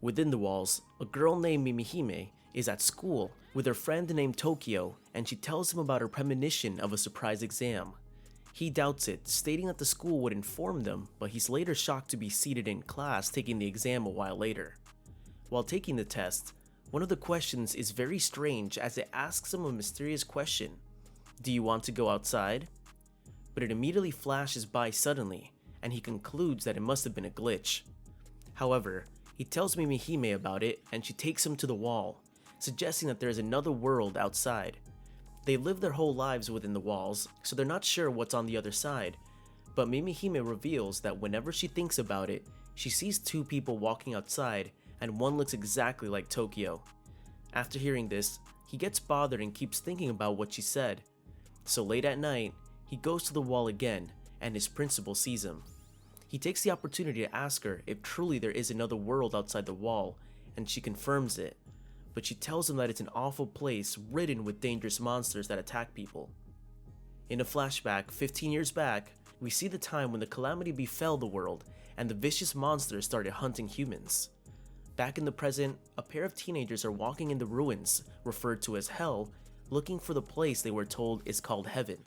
Within the walls, a girl named Mimihime is at school with her friend named Tokyo, and she tells him about her premonition of a surprise exam. He doubts it, stating that the school would inform them, but he's later shocked to be seated in class taking the exam a while later. While taking the test, one of the questions is very strange as it asks him a mysterious question. Do you want to go outside? But it immediately flashes by suddenly, and he concludes that it must have been a glitch. However, he tells Mimihime about it, and she takes him to the wall, suggesting that there is another world outside. They live their whole lives within the walls, so they're not sure what's on the other side, but Mimihime reveals that whenever she thinks about it, she sees two people walking outside, and one looks exactly like Tokyo. After hearing this, he gets bothered and keeps thinking about what she said. So late at night, he goes to the wall again, and his principal sees him. He takes the opportunity to ask her if truly there is another world outside the wall, and she confirms it, but she tells him that it's an awful place ridden with dangerous monsters that attack people. In a flashback 15 years back, we see the time when the calamity befell the world and the vicious monsters started hunting humans. Back in the present, a pair of teenagers are walking in the ruins, referred to as Hell, looking for the place they were told is called Heaven.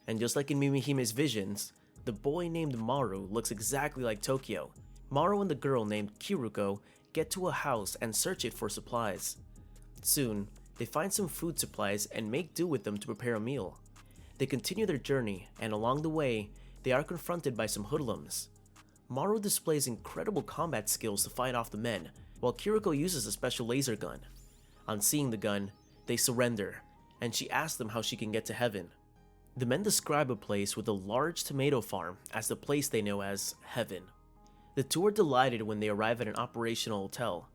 And just like in Mimihime's visions, the boy named Maru looks exactly like Tokyo. Maru and the girl named Kiruko get to a house and search it for supplies. Soon, they find some food supplies and make do with them to prepare a meal. They continue their journey, and along the way, they are confronted by some hoodlums. Maru displays incredible combat skills to fight off the men, while Kiruko uses a special laser gun. On seeing the gun, they surrender, and she asks them how she can get to Heaven. The men describe a place with a large tomato farm as the place they know as Heaven. The two are delighted when they arrive at an operational hotel.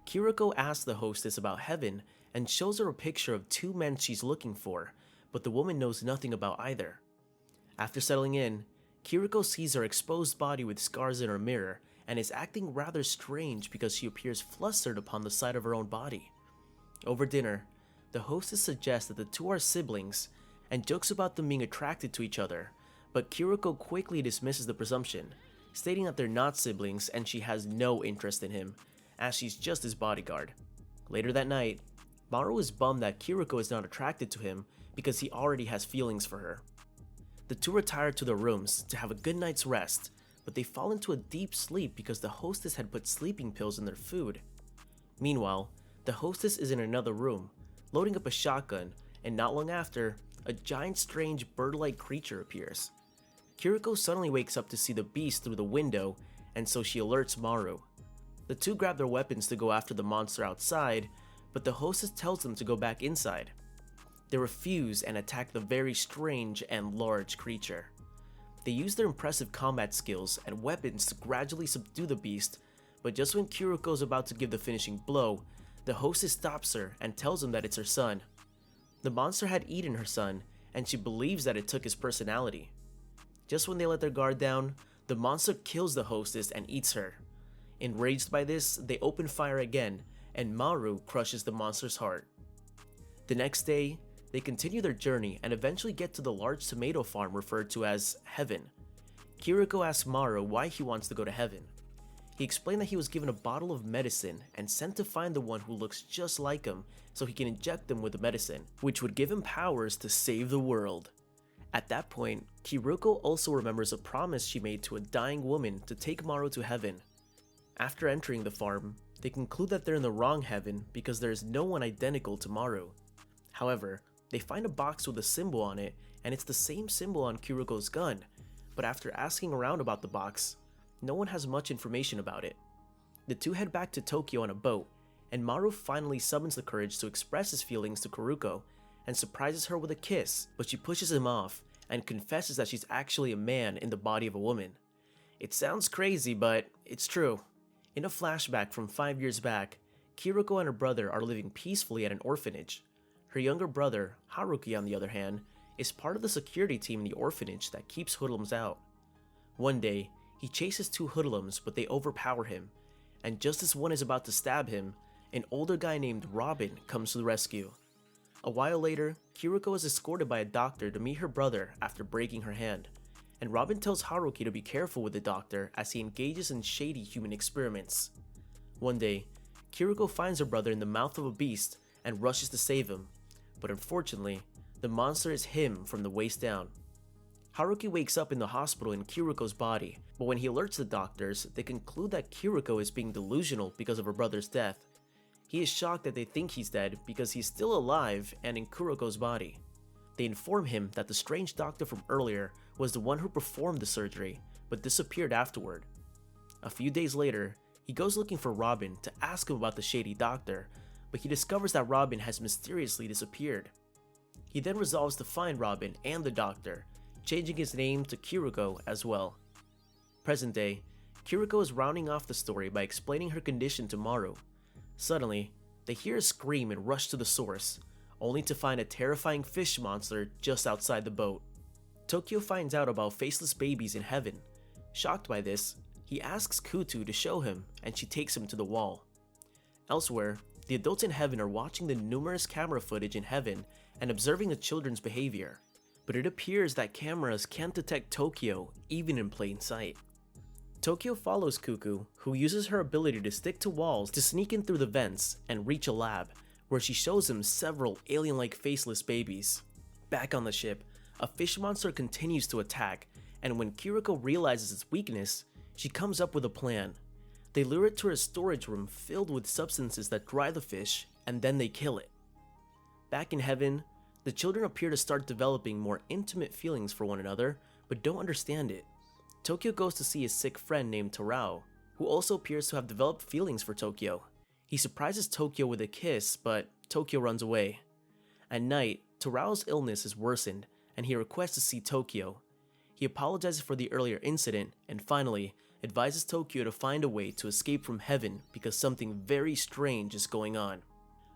Kiruko asks the hostess about Heaven and shows her a picture of two men she's looking for, but the woman knows nothing about either. After settling in, Kiruko sees her exposed body with scars in her mirror and is acting rather strange because she appears flustered upon the sight of her own body. Over dinner, the hostess suggests that the two are siblings and jokes about them being attracted to each other, but Kiruko quickly dismisses the presumption, stating that they're not siblings and she has no interest in him, as she's just his bodyguard. Later that night, Maru is bummed that Kiruko is not attracted to him because he already has feelings for her. The two retire to their rooms to have a good night's rest, but they fall into a deep sleep because the hostess had put sleeping pills in their food. Meanwhile, the hostess is in another room, loading up a shotgun, and not long after, a giant strange bird-like creature appears. Kiruko suddenly wakes up to see the beast through the window, and so she alerts Maru. The two grab their weapons to go after the monster outside, but the hostess tells them to go back inside. They refuse and attack the very strange and large creature. They use their impressive combat skills and weapons to gradually subdue the beast, but just when Kiruko is about to give the finishing blow, the hostess stops her and tells him that it's her son. The monster had eaten her son, and she believes that it took his personality. Just when they let their guard down, the monster kills the hostess and eats her. Enraged by this, they open fire again, and Maru crushes the monster's heart. The next day, they continue their journey and eventually get to the large tomato farm referred to as Heaven. Kiruko asks Maru why he wants to go to Heaven. He explained that he was given a bottle of medicine and sent to find the one who looks just like him so he can inject them with the medicine, which would give him powers to save the world. At that point, Kiruko also remembers a promise she made to a dying woman to take Maru to Heaven. After entering the farm, they conclude that they're in the wrong Heaven because there is no one identical to Maru. However, they find a box with a symbol on it, and it's the same symbol on Kiruko's gun, but after asking around about the box, no one has much information about it. The two head back to Tokyo on a boat, and Maru finally summons the courage to express his feelings to Kiruko and surprises her with a kiss, but she pushes him off and confesses that she's actually a man in the body of a woman. It sounds crazy, but it's true. In a flashback from 5 years back, Kiruko and her brother are living peacefully at an orphanage. Her younger brother, Haruki on the other hand, is part of the security team in the orphanage that keeps hoodlums out. One day, he chases two hoodlums but they overpower him, and just as one is about to stab him, an older guy named Robin comes to the rescue. A while later, Kiruko is escorted by a doctor to meet her brother after breaking her hand, and Robin tells Haruki to be careful with the doctor as he engages in shady human experiments. One day, Kiriko finds her brother in the mouth of a beast and rushes to save him, but unfortunately, the monster is him from the waist down. Haruki wakes up in the hospital in Kiriko's body, but when he alerts the doctors, they conclude that Kiriko is being delusional because of her brother's death. He is shocked that they think he's dead because he's still alive and in Kuriko's body. They inform him that the strange doctor from earlier was the one who performed the surgery, but disappeared afterward. A few days later, he goes looking for Robin to ask him about the shady doctor, but he discovers that Robin has mysteriously disappeared. He then resolves to find Robin and the doctor, changing his name to Kiriko as well. Present day, Kiriko is rounding off the story by explaining her condition to Maru. Suddenly, they hear a scream and rush to the source, only to find a terrifying fish monster just outside the boat. Tokyo finds out about faceless babies in heaven. Shocked by this, he asks Kutu to show him, and she takes him to the wall. Elsewhere, the adults in heaven are watching the numerous camera footage in heaven and observing the children's behavior, but it appears that cameras can't detect Tokyo even in plain sight. Tokyo follows Kuku, who uses her ability to stick to walls to sneak in through the vents and reach a lab, where she shows him several alien-like faceless babies. Back on the ship, a fish monster continues to attack, and when Kiriko realizes its weakness, she comes up with a plan. They lure it to a storage room filled with substances that dry the fish, and then they kill it. Back in heaven, the children appear to start developing more intimate feelings for one another, but don't understand it. Tokyo goes to see his sick friend named Tarao, who also appears to have developed feelings for Tokyo. He surprises Tokyo with a kiss, but Tokyo runs away. At night, Tarao's illness is worsened, and he requests to see Tokyo. He apologizes for the earlier incident, and finally, advises Tokyo to find a way to escape from heaven because something very strange is going on.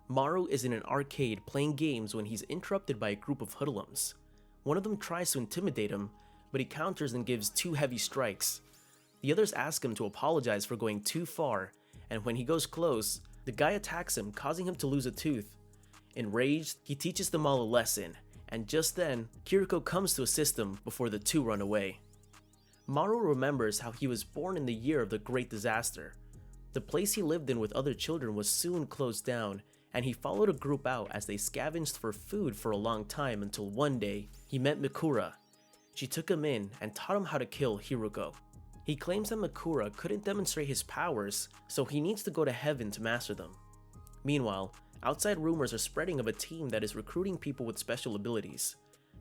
Maru is in an arcade playing games when he's interrupted by a group of hoodlums. One of them tries to intimidate him, but he counters and gives 2 heavy strikes. The others ask him to apologize for going too far, and when he goes close, the guy attacks him, causing him to lose a tooth. Enraged, he teaches them all a lesson, and just then, Kiriko comes to assist them before the 2 run away. Maru remembers how he was born in the year of the Great Disaster. The place he lived in with other children was soon closed down, and he followed a group out as they scavenged for food for a long time until one day, he met Mikura. She took him in and taught him how to kill Hiruko. He claims that Mikura couldn't demonstrate his powers, so he needs to go to heaven to master them. Meanwhile, outside rumors are spreading of a team that is recruiting people with special abilities.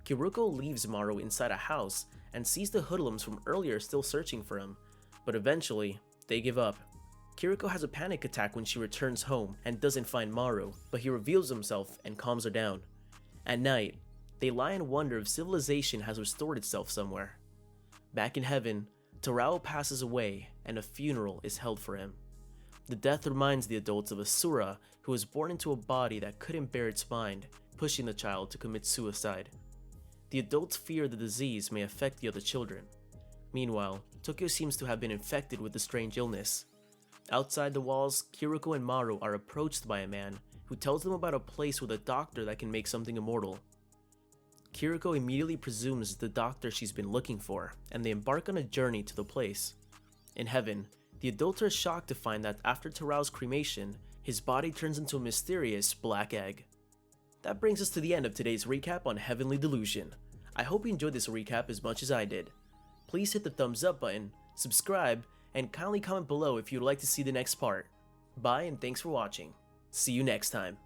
Kiruko leaves Maru inside a house and sees the hoodlums from earlier still searching for him, but eventually, they give up. Kiriko has a panic attack when she returns home and doesn't find Maru, but he reveals himself and calms her down. At night, they lie and wonder if civilization has restored itself somewhere. Back in heaven, Tarao passes away and a funeral is held for him. The death reminds the adults of Asura, who was born into a body that couldn't bear its mind, pushing the child to commit suicide. The adults fear the disease may affect the other children. Meanwhile, Tokyo seems to have been infected with the strange illness. Outside the walls, Kiriko and Maru are approached by a man who tells them about a place with a doctor that can make something immortal. Kiriko immediately presumes the doctor she's been looking for, and they embark on a journey to the place. In heaven, the adults are shocked to find that after Tarao's cremation, his body turns into a mysterious black egg. That brings us to the end of today's recap on Heavenly Delusion. I hope you enjoyed this recap as much as I did. Please hit the thumbs up button, subscribe, and kindly comment below if you'd like to see the next part. Bye and thanks for watching. See you next time.